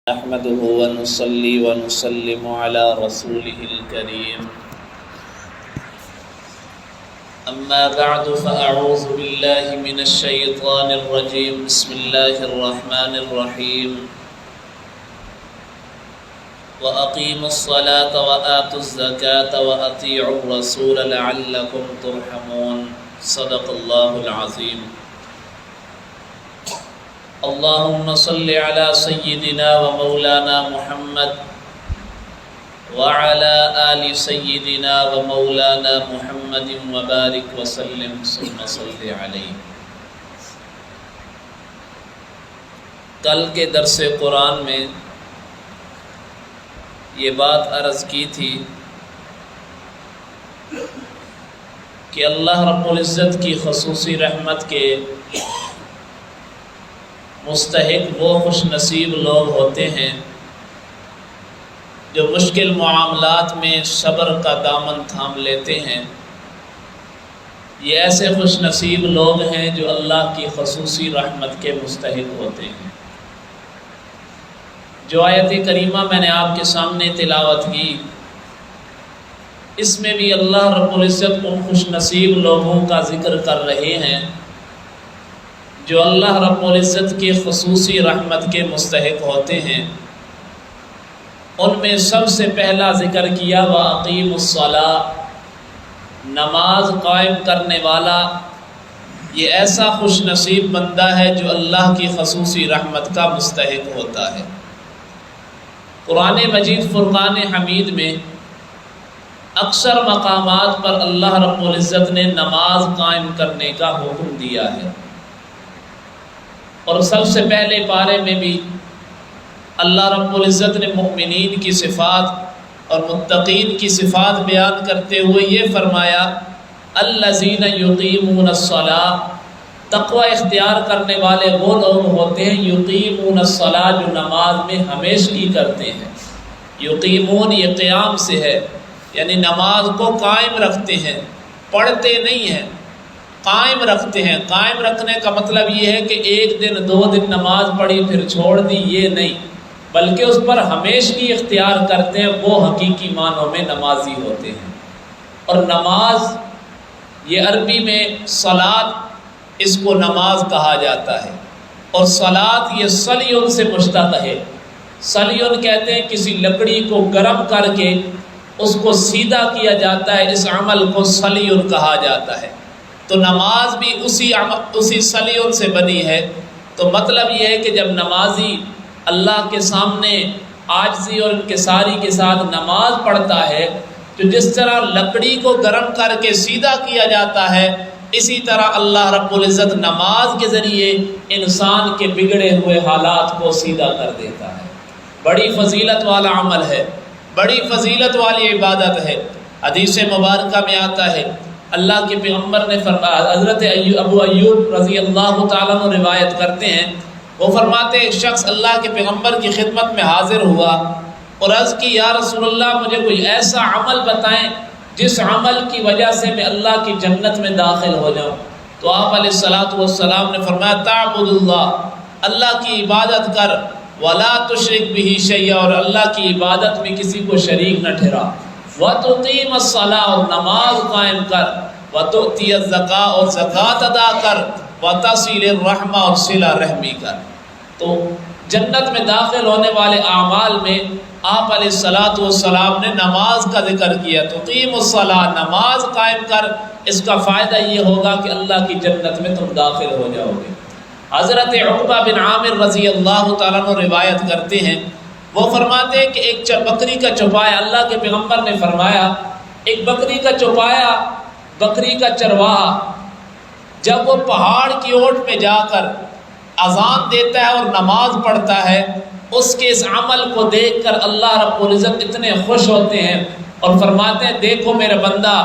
نحمده ونصلي ونسلم على رسوله الكريم أما بعد فأعوذ بالله من الشيطان الرجيم بسم الله الرحمن الرحيم وأقيموا الصلاة وآتوا الزكاة وأطيعوا الرسول لعلكم ترحمون صدق الله العظيم اللهم صل على سيدنا ومولانا محمد وعلى آل سيدنا ومولانا محمد وبارك وسلم ثم صل عليه۔ کل کے درس قرآن میں یہ بات عرض کی تھی کہ اللہ رب العزت کی خصوصی رحمت کے مستحق وہ خوش نصیب لوگ ہوتے ہیں جو مشکل معاملات میں صبر کا دامن تھام لیتے ہیں۔ یہ ایسے خوش نصیب لوگ ہیں جو اللہ کی خصوصی رحمت کے مستحق ہوتے ہیں۔ جو آیت کریمہ میں نے آپ کے سامنے تلاوت کی، اس میں بھی اللہ رب العزت ان خوش نصیب لوگوں کا ذکر کر رہے ہیں جو اللہ رب العزت کی خصوصی رحمت کے مستحق ہوتے ہیں۔ ان میں سب سے پہلا ذکر کیا وَأَقِيمُوا الصَّلَاةَ، نماز قائم کرنے والا یہ ایسا خوش نصیب بندہ ہے جو اللہ کی خصوصی رحمت کا مستحق ہوتا ہے۔ قرآن مجید فرقان حمید میں اکثر مقامات پر اللہ رب العزت نے نماز قائم کرنے کا حکم دیا ہے، اور سب سے پہلے پارے میں بھی اللہ رب العزت نے مؤمنین کی صفات اور متقین کی صفات بیان کرتے ہوئے یہ فرمایا الذین یقیمون الصلاۃ، تقوی اختیار کرنے والے وہ لوگ ہوتے ہیں یقیمون الصلاۃ جو نماز میں ہمیشگی کرتے ہیں۔ یقیمون یہ قیام سے ہے، یعنی نماز کو قائم رکھتے ہیں، پڑھتے نہیں ہیں، قائم رکھتے ہیں۔ قائم رکھنے کا مطلب یہ ہے کہ ایک دن دو دن نماز پڑھی پھر چھوڑ دی، یہ نہیں، بلکہ اس پر ہمیشگی اختیار کرتے ہیں، وہ حقیقی معنوں میں نمازی ہوتے ہیں۔ اور نماز یہ عربی میں صلاۃ، اس کو نماز کہا جاتا ہے، اور صلاۃ یہ صلیون سے مشتق ہے۔ صلیون کہتے ہیں کسی لکڑی کو گرم کر کے اس کو سیدھا کیا جاتا ہے، اس عمل کو صلیون کہا جاتا ہے۔ تو نماز بھی اسی صلیون سے بنی ہے۔ تو مطلب یہ ہے کہ جب نمازی اللہ کے سامنے عاجزی اور انکساری کے ساتھ نماز پڑھتا ہے تو جس طرح لکڑی کو گرم کر کے سیدھا کیا جاتا ہے، اسی طرح اللہ رب العزت نماز کے ذریعے انسان کے بگڑے ہوئے حالات کو سیدھا کر دیتا ہے۔ بڑی فضیلت والا عمل ہے، بڑی فضیلت والی عبادت ہے۔ حدیث مبارکہ میں آتا ہے اللہ کے پیغمبر نے فرمایا، حضرت ابو ایوب رضی اللہ تعالیٰ عنہ روایت کرتے ہیں، وہ فرماتے ایک شخص اللہ کے پیغمبر کی خدمت میں حاضر ہوا اور عرض کی یا رسول اللہ مجھے کوئی ایسا عمل بتائیں جس عمل کی وجہ سے میں اللہ کی جنت میں داخل ہو جاؤں۔ تو آپ علیہ الصلوۃ والسلام نے فرمایا تعبد اللہ کی عبادت کر، ولا تشرک بہ شیئا، اور اللہ کی عبادت میں کسی کو شریک نہ ٹھہرا، وَتُقِيمَ الصَّلَاةَ، اور نماز قائم کر، وَتُؤْتِيَ الزَّكَاةَ، اور زکوٰۃ ادا کر، وَتَصِلِ الرَّحْمَةَ، اور صلہ رحمی کر۔ تو جنت میں داخل ہونے والے اعمال میں آپ علیہ الصلوۃ والسلام نے نماز کا ذکر کیا۔ تُقِيمُ الصَّلَاةَ، نماز قائم کر، اس کا فائدہ یہ ہوگا کہ اللہ کی جنت میں تم داخل ہو جاؤ گے۔ حضرت عقبہ بن عامر رضی اللہ تعالیٰ عنہ روایت کرتے ہیں، وہ فرماتے ہیں کہ ایک بکری کا چوپایا، اللہ کے پیغمبر نے فرمایا ایک بکری کا چوپایا، بکری کا چرواہا جب وہ پہاڑ کی اوٹ پہ جا کر اذان دیتا ہے اور نماز پڑھتا ہے، اس کے اس عمل کو دیکھ کر اللہ رب العزت اتنے خوش ہوتے ہیں اور فرماتے ہیں دیکھو میرا بندہ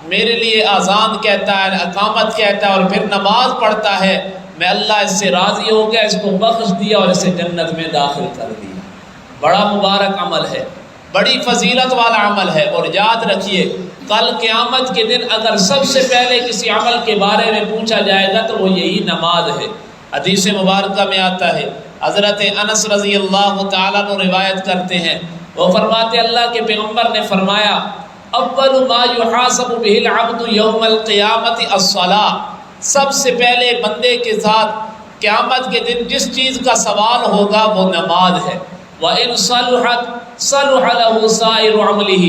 میرے لیے اذان کہتا ہے، اقامت کہتا ہے اور پھر نماز پڑھتا ہے، میں اللہ اس سے راضی ہو گیا، اس کو بخش دیا اور اسے جنت میں داخل کر دیا۔ بڑا مبارک عمل ہے، بڑی فضیلت والا عمل ہے۔ اور یاد رکھیے کل قیامت کے دن اگر سب سے پہلے کسی عمل کے بارے میں پوچھا جائے گا تو وہ یہی نماز ہے۔ حدیث مبارکہ میں آتا ہے حضرت انس رضی اللہ تعالیٰ عنہ روایت کرتے ہیں، وہ فرماتے اللہ کے پیغمبر نے فرمایا اول ما یحاسب به العبد یوم القیامت الصلاۃ، سب سے پہلے بندے کے ساتھ قیامت کے دن جس چیز کا سوال ہوگا وہ نماز ہے۔ وَإِن صَلُحَتْ صَلُحَ لَهُ سَائِرُ عَمْلِهِ،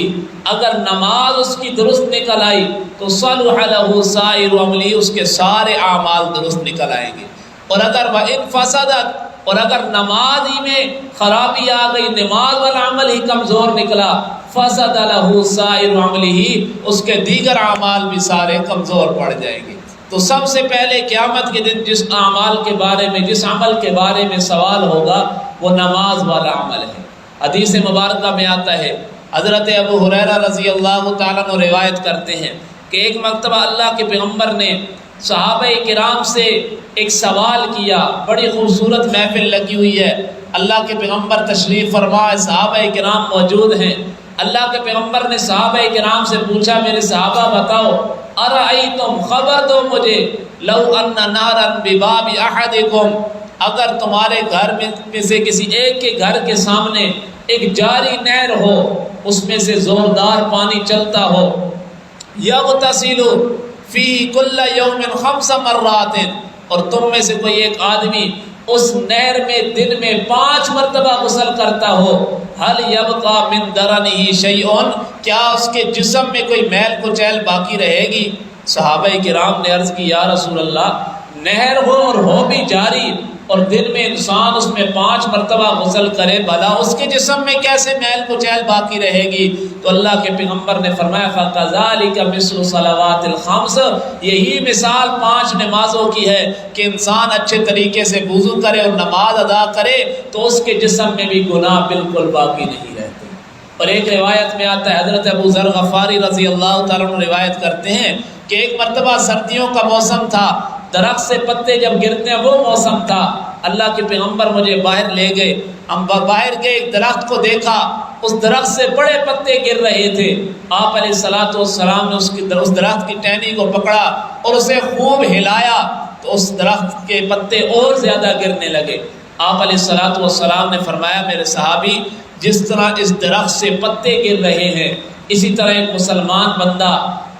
اگر نماز اس کی درست نکل آئی تو صَلُحَ لَهُ سَائِرُ عَمْلِهِ، اس کے سارے اعمال درست نکل آئیں گے۔ اور اگر وَإِن فَسَدَتْ، اور اگر نماز ہی میں خرابی آ گئی، نماز والا عمل ہی کمزور نکلا، فَسَدَ لَهُ سَائِرُ عَمْلِهِ، اس کے دیگر اعمال بھی سارے کمزور پڑ جائیں گے۔ تو سب سے پہلے قیامت کے دن جس اعمال کے بارے میں، جس عمل کے بارے میں سوال ہوگا وہ نماز والا عمل ہے۔ حدیث مبارکہ میں آتا ہے، حضرت ابو ہریرہ رضی اللہ تعالیٰ عنہ روایت کرتے ہیں کہ ایک مرتبہ اللہ کے پیغمبر نے صحابہ کرام سے ایک سوال کیا، بڑی خوبصورت محفل لگی ہوئی ہے، اللہ کے پیغمبر تشریف فرما، صحابہ کرام موجود ہیں۔ اللہ کے پیغمبر نے صحابہ کرام سے پوچھا، میرے صحابہ بتاؤ، ارأیتم، خبر دو مجھے، لو ان نارا بباب احدکم، اگر تمہارے گھر میں سے کسی ایک کے گھر کے سامنے ایک جاری نہر ہو، اس میں سے زوردار پانی چلتا ہو، یغتسل فی کل یوم 5 مرات، اور تم میں سے کوئی ایک آدمی اس نہر میں دن میں 5 مرتبہ غسل کرتا ہو، حل یبقى من درنہ شیء، کیا اس کے جسم میں کوئی میل کچیل باقی رہے گی؟ صحابہ کرام نے عرض کی، یا رسول اللہ، نہر ہو اور ہو بھی جاری اور دن میں انسان اس میں 5 مرتبہ غسل کرے، بھلا اس کے جسم میں کیسے میل کچیل باقی رہے گی؟ تو اللہ کے پیغمبر نے فرمایا فَكَذَلِكَ مِثْلُ صَلَوَاتِ الْخَمْسِ، یہی مثال 5 نمازوں کی ہے کہ انسان اچھے طریقے سے وضو کرے اور نماز ادا کرے تو اس کے جسم میں بھی گناہ بالکل باقی نہیں رہتے۔ اور ایک روایت میں آتا ہے، حضرت ابو ذر غفاری رضی اللہ تعالیٰ عنہ روایت کرتے ہیں کہ ایک مرتبہ سردیوں کا موسم تھا، درخت سے پتے جب گرتے ہیں وہ موسم تھا، اللہ کے پیغمبر مجھے باہر لے گئے، ہم باہر گئے، ایک درخت کو دیکھا، اس درخت سے بڑے پتے گر رہے تھے، آپ علیہ الصلوۃ والسلام نے اس درخت کی ٹہنی کو پکڑا اور اسے خوب ہلایا تو اس درخت کے پتے اور زیادہ گرنے لگے۔ آپ علیہ الصلوۃ والسلام نے فرمایا، میرے صحابی، جس طرح اس درخت سے پتے گر رہے ہیں، اسی طرح ایک مسلمان بندہ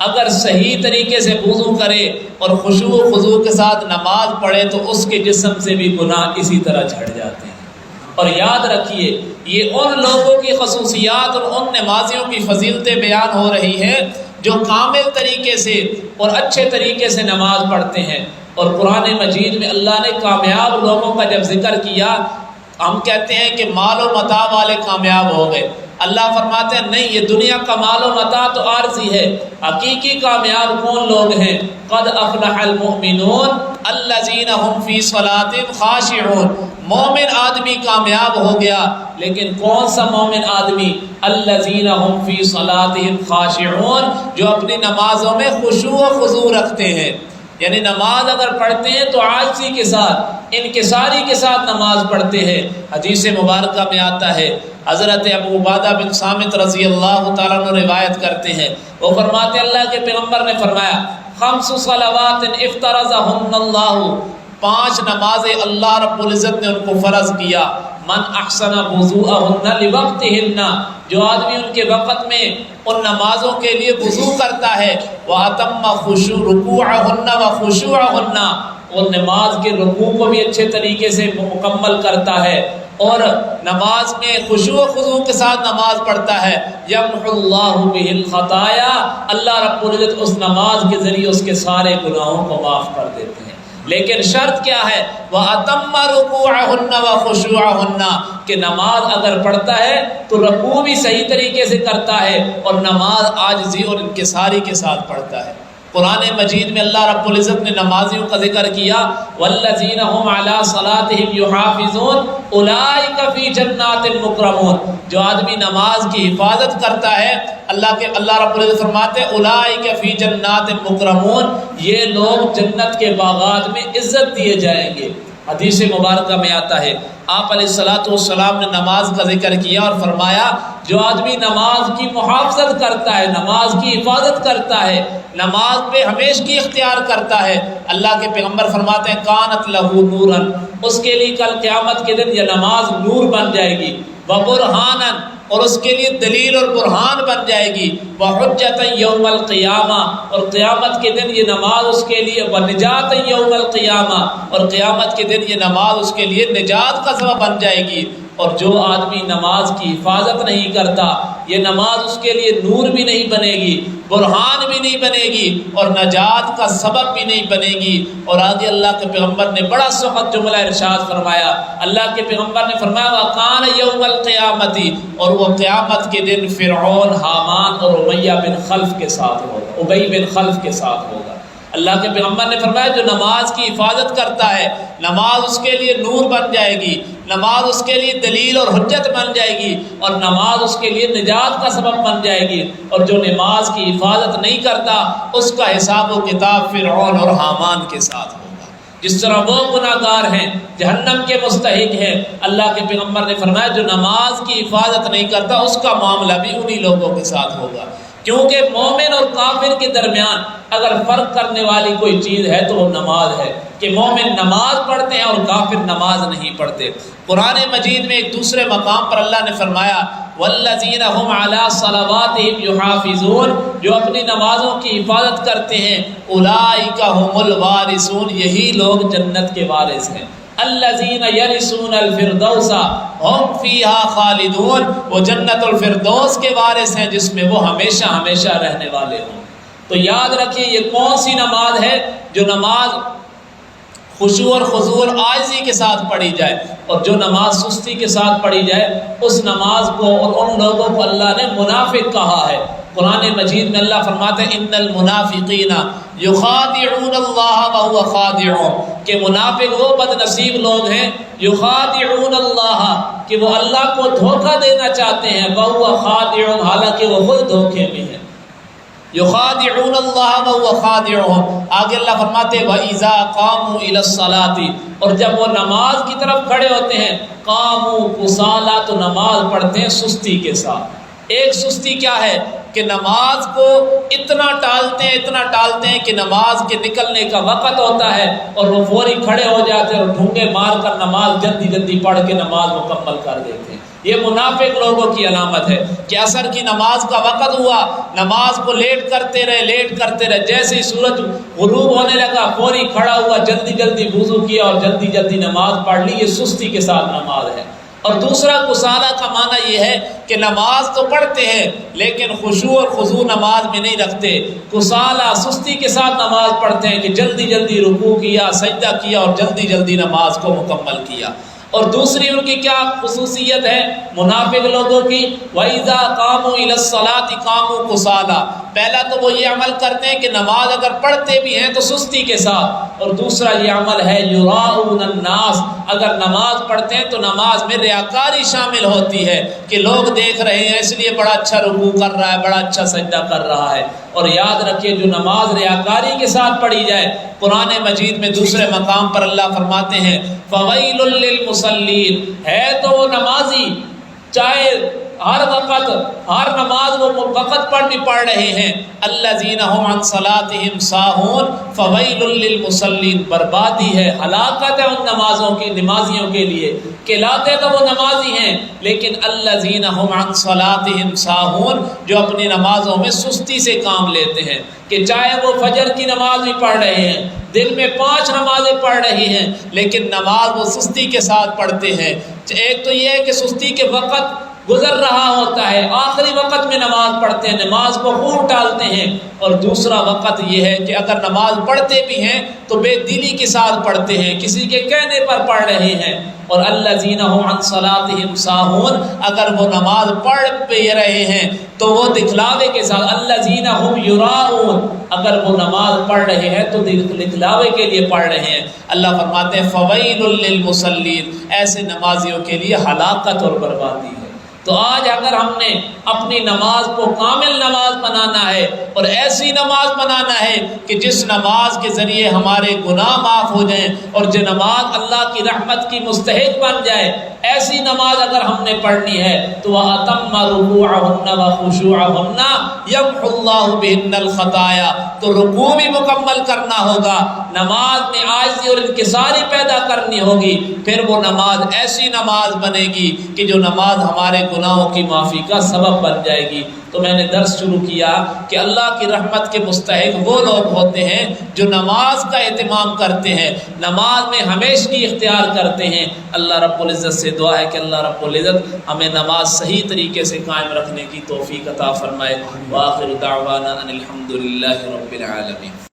اگر صحیح طریقے سے وضو کرے اور خشوع و خضوع کے ساتھ نماز پڑھے تو اس کے جسم سے بھی گناہ اسی طرح جھڑ جاتے ہیں۔ اور یاد رکھیے، یہ ان لوگوں کی خصوصیات اور ان نمازیوں کی فضیلتیں بیان ہو رہی ہیں جو کامل طریقے سے اور اچھے طریقے سے نماز پڑھتے ہیں۔ اور قرآن مجید میں اللہ نے کامیاب لوگوں کا جب ذکر کیا، ہم کہتے ہیں کہ مال و متاع والے کامیاب ہو گئے، اللہ فرماتے ہیں نہیں، یہ دنیا کا مال و متاع تو عارضی ہے، حقیقی کامیاب کون لوگ ہیں؟ قد افلح المؤمنون الذین هم فی صلاتهم خاشعون، مومن آدمی کامیاب ہو گیا، لیکن کون سا مومن آدمی؟ الذین هم فی صلاتهم خاشعون، جو اپنی نمازوں میں خشوع و خضوع رکھتے ہیں، یعنی نماز اگر پڑھتے ہیں تو عاجزی کے ساتھ، انکساری کے ساتھ نماز پڑھتے ہیں۔ حدیث مبارکہ میں آتا ہے، حضرت ابو عبادہ بن صامت رضی اللہ تعالیٰ عنہ روایت کرتے ہیں، وہ فرماتے اللہ کے پیغمبر نے فرمایا، 5 صلوات افترضہن اللہ، 5 نمازیں اللہ رب العزت نے ان کو فرض کیا، من احسن وضوءہن لوقتہن، جو آدمی ان کے وقت میں ان نمازوں کے لیے وضو کرتا ہے، واتم رکوعہن وخشوعہن، اور نماز کے رکوع کو بھی اچھے طریقے سے مکمل کرتا ہے اور نماز میں خشوع و خضوع کے ساتھ نماز پڑھتا ہے، یمحو اللہ بہ الخطایا، اللہ رب العزت اس نماز کے ذریعے اس کے سارے گناہوں کو معاف کر دیتے ہیں۔ لیکن شرط کیا ہے؟ وَأَتَمَّ رُكُوعَهُنَّ وَخُشُوعَهُنَّ، کہ نماز اگر پڑھتا ہے تو رکوع بھی صحیح طریقے سے کرتا ہے اور نماز عاجزی اور انکساری کے ساتھ پڑھتا ہے۔ قرآن مجید میں اللہ رب العزت نے نمازیوں کا ذکر کیا، والذین هم علی صلاتهم یحافظون اولئک فی جنات مکرمون، جو آدمی نماز کی حفاظت کرتا ہے، اللہ رب العزت فرماتے ہیں اولئک فی جنات مکرمون، یہ لوگ جنت کے باغات میں عزت دیے جائیں گے۔ حدیث مبارکہ میں آتا ہے آپ علیہ الصلوۃ والسلام نے نماز کا ذکر کیا اور فرمایا جو آدمی نماز کی محافظت کرتا ہے، نماز کی حفاظت کرتا ہے، نماز پہ ہمیشگی اختیار کرتا ہے، اللہ کے پیغمبر فرماتے ہیں کانت لہو نورن، اس کے لیے کل قیامت کے دن یہ نماز نور بن جائے گی، وبرہانن، اور اس کے لیے دلیل اور برہان بن جائے گی، وحجۃ یوم القیامہ، اور قیامت کے دن یہ نماز اس کے لیے ونجات یوم القیامہ، اور قیامت کے دن یہ نماز اس کے لیے نجات کا سبب بن جائے گی۔ اور جو آدمی نماز کی حفاظت نہیں کرتا یہ نماز اس کے لیے نور بھی نہیں بنے گی، برہان بھی نہیں بنے گی، اور نجات کا سبب بھی نہیں بنے گی۔ اور آگے اللہ کے پیغمبر نے بڑا سخت جملہ ارشاد فرمایا، اللہ کے پیغمبر نے فرمایا وَقَانَ يَوْمَ الْقِيَامَةِ، اور وہ قیامت کے دن فرعون، حامان اور امیہ بن خلف کے ساتھ ہوگا، ابی بن خلف کے ساتھ ہوگا۔ اللہ کے پیغمبر نے فرمایا جو نماز کی حفاظت کرتا ہے نماز اس کے لیے نور بن جائے گی، نماز اس کے لیے دلیل اور حجت بن جائے گی، اور نماز اس کے لیے نجات کا سبب بن جائے گی۔ اور جو نماز کی حفاظت نہیں کرتا اس کا حساب و کتاب فرعون اور حامان کے ساتھ ہوگا۔ جس طرح وہ گناہگار ہیں جہنم کے مستحق ہیں، اللہ کے پیغمبر نے فرمایا جو نماز کی حفاظت نہیں کرتا اس کا معاملہ بھی انہی لوگوں کے ساتھ ہوگا۔ کیونکہ مومن اور کافر کے درمیان اگر فرق کرنے والی کوئی چیز ہے تو وہ نماز ہے، کہ مومن نماز پڑھتے ہیں اور کافر نماز نہیں پڑھتے۔ قرآن مجید میں ایک دوسرے مقام پر اللہ نے فرمایا والذین هم علی صلواتہم یحافظون، جو اپنی نمازوں کی حفاظت کرتے ہیں، اولئک هم الوارثون، یہی لوگ جنت کے وارث ہیں۔ الذین یرثون الفردوس ہم فیہا خالدون، وہ جنت الفردوس کے وارث ہیں جس میں وہ ہمیشہ ہمیشہ رہنے والے ہوں۔ تو یاد رکھیے یہ کون سی نماز ہے؟ جو نماز خشوع اور خضوع اور عاجزی کے ساتھ پڑھی جائے، اور جو نماز سستی کے ساتھ پڑھی جائے اس نماز کو اور ان لوگوں کو اللہ نے منافق کہا ہے۔ قرآن مجید میں اللہ فرماتے ہیں ان المنافقین یخادعون اللہ وهو خادعهم، کہ منافق وہ بد نصیب لوگ ہیں یخادعون اللہ، کہ وہ اللہ کو دھوکہ دینا چاہتے ہیں، وهو خادعهم، حالانکہ وہ خود دھوکے میں ہیں۔ یخادعون اللہ وهو خادعهم، آگے اللہ فرماتے ہیں وَإِذَا قَامُوا إِلَى الصَّلَاةِ، اور جب وہ نماز کی طرف کھڑے ہوتے ہیں قاموا کسالى، تو نماز پڑھتے ہیں سستی کے ساتھ۔ ایک سستی کیا ہے کہ نماز کو اتنا ٹالتے ہیں کہ نماز کے نکلنے کا وقت ہوتا ہے اور وہ فوری کھڑے ہو جاتے ہیں اور ڈھونگے مار کر نماز جلدی پڑھ کے نماز مکمل کر دیتے ہیں۔ یہ منافق لوگوں کی علامت ہے کہ عصر کی نماز کا وقت ہوا، نماز کو لیٹ کرتے رہے، جیسے ہی سورج غروب ہونے لگا فوری کھڑا ہوا، جلدی وضو کیا اور جلدی نماز پڑھ لی۔ یہ سستی کے ساتھ نماز ہے۔ اور دوسرا کسالہ کا معنی یہ ہے کہ نماز تو پڑھتے ہیں لیکن خشوع اور خضوع نماز میں نہیں رکھتے۔ کسالہ سستی کے ساتھ نماز پڑھتے ہیں کہ جلدی رکوع کیا، سجدہ کیا اور جلدی نماز کو مکمل کیا۔ اور دوسری ان کی کیا خصوصیت ہے منافق لوگوں کی؟ وَإِذَا قَامُوا إِلَى الصَّلَاةِ قَامُوا كُسَالَىٰ، پہلا تو وہ یہ عمل کرتے ہیں کہ نماز اگر پڑھتے بھی ہیں تو سستی کے ساتھ، اور دوسرا یہ عمل ہے یُرَاءُونَ النَّاسَ، اگر نماز پڑھتے ہیں تو نماز میں ریاکاری شامل ہوتی ہے کہ لوگ دیکھ رہے ہیں اس لیے بڑا اچھا رکوع کر رہا ہے، بڑا اچھا سجدہ کر رہا ہے۔ اور یاد رکھیے جو نماز ریاکاری کے ساتھ پڑھی جائے، قرآن مجید میں دوسرے مقام پر اللہ فرماتے ہیں فَوَيْلٌ لِّلْمُصَلِّينَ، ہے تو وہ نمازی چاہے ہر وقت ہر نماز وہ وقت پر بھی پڑھ رہے ہیں، الذین هم عن صلاتهم ساہون فویل للمصلین، بربادی ہے، ہلاکت ہے ان نمازوں کی، نمازیوں کے لیے کہ لاتے تو وہ نمازی ہیں لیکن الذین هم عن صلاتهم ساہون، جو اپنی نمازوں میں سستی سے کام لیتے ہیں، کہ چاہے وہ فجر کی نماز بھی پڑھ رہے ہیں، دن میں 5 نمازیں پڑھ رہی ہیں لیکن نماز وہ سستی کے ساتھ پڑھتے ہیں۔ ایک تو یہ ہے کہ سستی کے وقت گزر رہا ہوتا ہے، آخری وقت میں نماز پڑھتے ہیں، نماز کو خوب ٹالتے ہیں، اور دوسرا وقت یہ ہے کہ اگر نماز پڑھتے بھی ہیں تو بے دلی کے ساتھ پڑھتے ہیں، کسی کے کہنے پر پڑھ رہے ہیں۔ اور الذین هم عن صلاتهم ساہون، اگر وہ نماز پڑھ بھی رہے ہیں تو وہ دکھلاوے کے ساتھ، الذین هم یراؤون، اگر وہ نماز پڑھ رہے ہیں تو دکھلاوے کے لیے پڑھ رہے ہیں۔ اللہ فرماتے ہیں فویل للمصلین، ایسے نمازیوں کے لیے ہلاکت اور بربادی ہے۔ تو آج اگر ہم نے اپنی نماز کو کامل نماز بنانا ہے اور ایسی نماز بنانا ہے کہ جس نماز کے ذریعے ہمارے گناہ معاف ہو جائیں اور جو نماز اللہ کی رحمت کی مستحق بن جائے، ایسی نماز اگر ہم نے پڑھنی ہے تو وَأَتَمَّ رُكُوعَهُنَّ وَخُشُوعَهُنَّ يَمْحُ اللَّهُ بِهِنَّ الْخَطَايَا، تو رکوع بھی مکمل کرنا ہوگا، نماز میں عاجزی اور انکساری پیدا کرنی ہوگی، پھر وہ نماز ایسی نماز بنے گی کہ جو نماز ہمارے گناہوں کی معافی کا سبب بن جائے گی۔ تو میں نے درس شروع کیا کہ اللہ کی رحمت کے مستحق وہ لوگ ہوتے ہیں جو نماز کا اہتمام کرتے ہیں، نماز میں ہمیشگی اختیار کرتے ہیں۔ اللہ رب العزت سے دعا ہے کہ اللہ رب العزت ہمیں نماز صحیح طریقے سے قائم رکھنے کی توفیق عطا فرمائے۔ وآخر دعوانا ان الحمد للہ رب العالمین۔